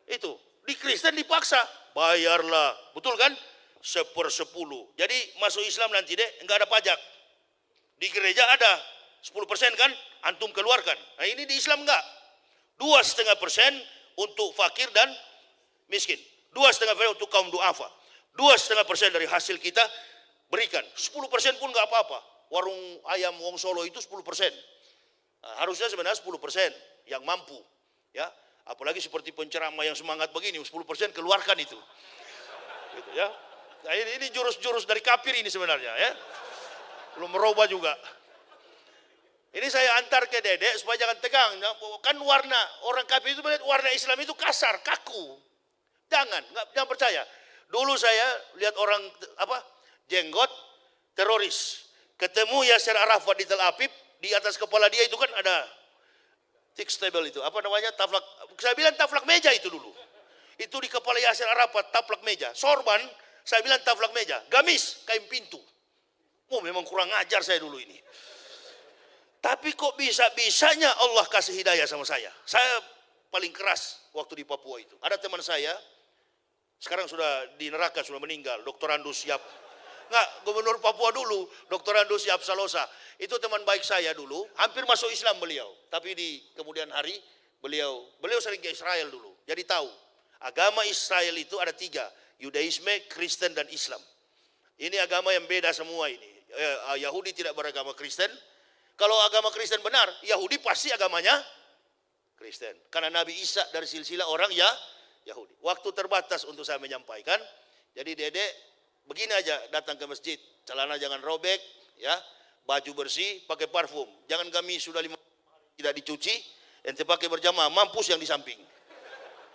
Itu di Kristen dipaksa, bayarlah, betul kan? 1/10. Jadi masuk Islam nanti nggak ada pajak. Di gereja ada 10% kan, antum keluarkan. Nah ini di Islam enggak. 2,5% untuk fakir dan miskin. 2,5% untuk kaum duafa. 2,5% dari hasil kita berikan. 10% pun enggak apa-apa. Warung ayam Wong Solo itu 10%. Nah, harusnya sebenarnya 10% yang mampu. Ya, apalagi seperti penceramah yang semangat begini, 10% keluarkan itu. Gitu ya. Nah, ini jurus-jurus dari kafir ini sebenarnya ya. Belum merubah juga. Ini saya antar ke dedek supaya jangan tegang. Kan warna orang kafir itu melihat warna Islam itu kasar, kaku. Jangan percaya. Dulu saya lihat orang jenggot teroris. Ketemu Yasser Arafat di Tel Aviv, di atas kepala dia itu kan ada table itu. Apa namanya? Taplak. Saya bilang taplak meja itu dulu. Itu di kepala Yasser Arafat, taplak meja. Sorban, saya bilang taplak meja. Gamis, kain pintu. Oh, memang kurang ajar saya dulu ini. Tapi kok bisa-bisanya Allah kasih hidayah sama saya. Saya paling keras waktu di Papua itu. Ada teman saya, sekarang sudah di neraka, sudah meninggal, Dr. Andus Yap. Gubernur Papua dulu, Dr. Andus Yap Salosa. Itu teman baik saya dulu, hampir masuk Islam beliau. Tapi di kemudian hari, beliau sering ke Israel dulu. Jadi tahu, agama Israel itu ada 3. Yudaisme, Kristen, dan Islam. Ini agama yang beda semua ini. Yahudi tidak beragama Kristen. Kalau agama Kristen benar, Yahudi pasti agamanya Kristen. Karena Nabi Isa dari silsilah orang Yahudi. Waktu terbatas untuk saya menyampaikan. Jadi dedek, begini aja datang ke masjid. Celana jangan robek, ya, baju bersih, pakai parfum. Jangan kami sudah 5 hari tidak dicuci, ente pakai berjamaah, mampus yang di samping.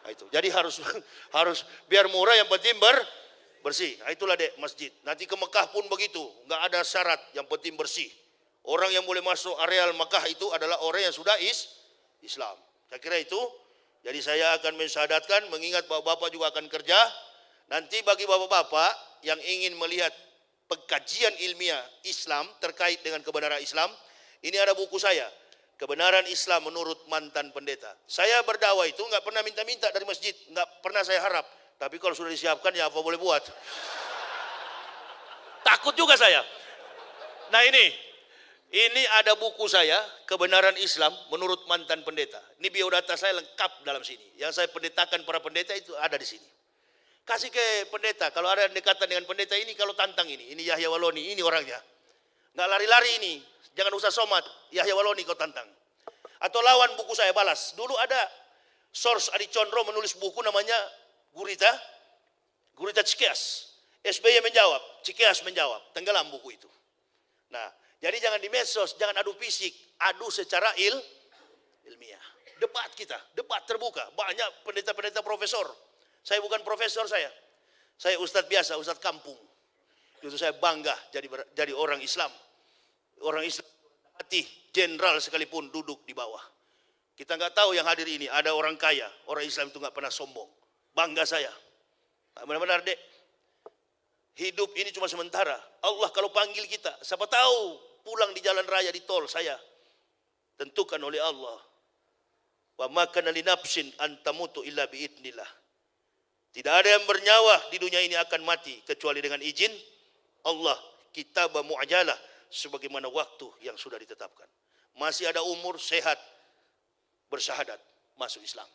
Nah, itu. Jadi harus biar murah, yang penting bersih. Nah, itulah dek masjid. Nanti ke Mekah pun begitu, nggak ada syarat, yang penting bersih. Orang yang boleh masuk areal Mekah itu adalah orang yang sudah Islam. Saya kira itu. Jadi saya akan mensyahadatkan, mengingat bapak-bapak juga akan kerja. Nanti bagi bapak-bapak yang ingin melihat pengkajian ilmiah Islam terkait dengan kebenaran Islam, ini ada buku saya, Kebenaran Islam Menurut Mantan Pendeta. Saya berdakwah itu nggak pernah minta-minta dari masjid, nggak pernah saya harap. Tapi kalau sudah disiapkan ya apa boleh buat. Takut juga saya. Nah ini ada buku saya, Kebenaran Islam Menurut Mantan Pendeta. Ini biodata saya lengkap dalam sini. Yang saya pendetakan para pendeta itu ada di sini. Kasih ke pendeta, kalau ada dekatan dengan pendeta ini, kalau tantang ini Yahya Waloni, ini orangnya. Nggak lari-lari ini, jangan usah somat, Yahya Waloni kau tantang. Atau lawan buku saya, balas. Dulu ada Source Adi Condro menulis buku namanya Gurita Cikeas. SBY menjawab, Cikeas menjawab, tenggelam buku itu. Nah, jadi jangan di medsos, jangan adu fisik, adu secara ilmiah. Debat kita, debat terbuka. Banyak pendeta-pendeta profesor. Saya bukan profesor saya ustadz biasa, ustadz kampung. Itu saya bangga jadi orang Islam. Orang Islam hati, jenderal sekalipun duduk di bawah. Kita nggak tahu yang hadir ini, ada orang kaya. Orang Islam itu nggak pernah sombong. Bangga saya. Benar-benar dek. Hidup ini cuma sementara. Allah kalau panggil kita, siapa tahu pulang di jalan raya di tol saya. Tentukan oleh Allah. Wa ma kana li nafsin an tamutu illa bi idznillah. Tidak ada yang bernyawa di dunia ini akan mati kecuali dengan izin Allah. Kitab mu'ajalah sebagaimana waktu yang sudah ditetapkan. Masih ada umur sehat bersyahadat masuk Islam.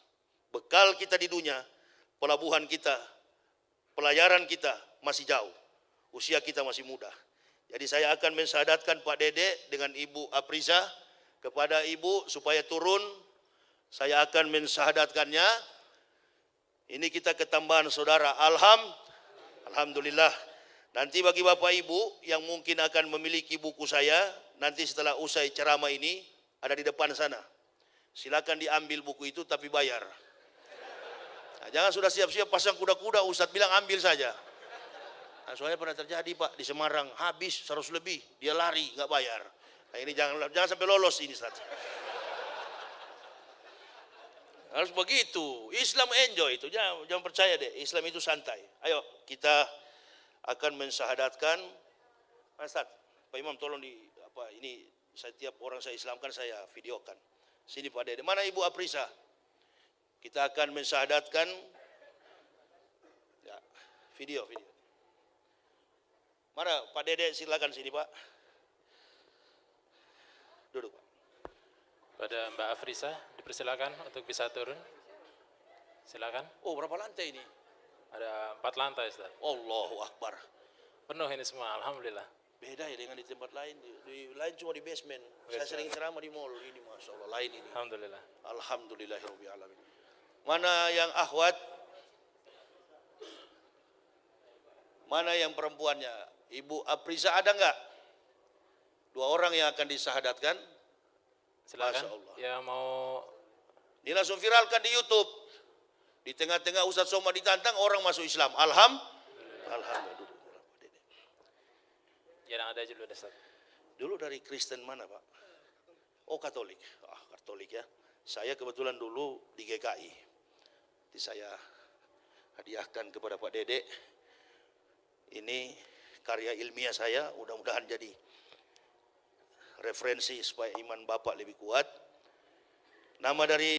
Bekal kita di dunia, pelabuhan kita, pelayaran kita masih jauh. Usia kita masih muda. Jadi saya akan mensyahadatkan Pak Dede dengan Ibu Apriza kepada Ibu supaya turun. Saya akan mensyahadatkannya. Ini kita ketambahan saudara. Alhamdulillah. Nanti bagi Bapak Ibu yang mungkin akan memiliki buku saya, nanti setelah usai ceramah ini ada di depan sana. Silakan diambil buku itu tapi bayar. Nah, jangan sudah siap-siap pasang kuda-kuda, Ustadz bilang ambil saja. Nah, soalnya pernah terjadi Pak di Semarang, habis 100 lebih, dia lari nggak bayar. Nah, ini jangan sampai lolos ini Ustaz. Harus begitu. Islam enjoy itu, jangan percaya deh. Islam itu santai. Ayo kita akan mensyahadatkan. Ustaz, Pak Imam tolong ini setiap orang saya Islamkan saya videokan. Sini Pak Dede. Mana Ibu Aprisa? Kita akan mensyahadatkan. Ya, video. Mana Pak Dede, silakan sini Pak. Duduk Pak. Pada Mbak Afrisa dipersilakan untuk bisa turun. Silakan. Oh, berapa lantai ini? Ada 4 lantai, Ustaz. Allahu Akbar. Penuh ini semua, alhamdulillah. Beda ya dengan di tempat lain. Di lain cuma di basement. Saya sering ceramah di mall ini, masya Allah, lain ini. Alhamdulillah. Alhamdulillahirabbil alamin. Mana yang akhwat? Mana yang perempuannya? Ibu Aprisa ada enggak? 2 orang yang akan disahadatkan. Silakan. Masya Allah. Yang mau Ini langsung viralkan di YouTube. Di tengah-tengah Ustaz Somad ditantang, orang masuk Islam. Alhamdulillah. yang ada dulu, Ustaz. Dulu dari Kristen mana Pak? Oh, Katolik. Katolik ya. Saya kebetulan dulu di GKI. Jadi saya hadiahkan kepada Pak Dede. Ini karya ilmiah saya, mudah-mudahan jadi referensi supaya iman Bapak lebih kuat. Nama dari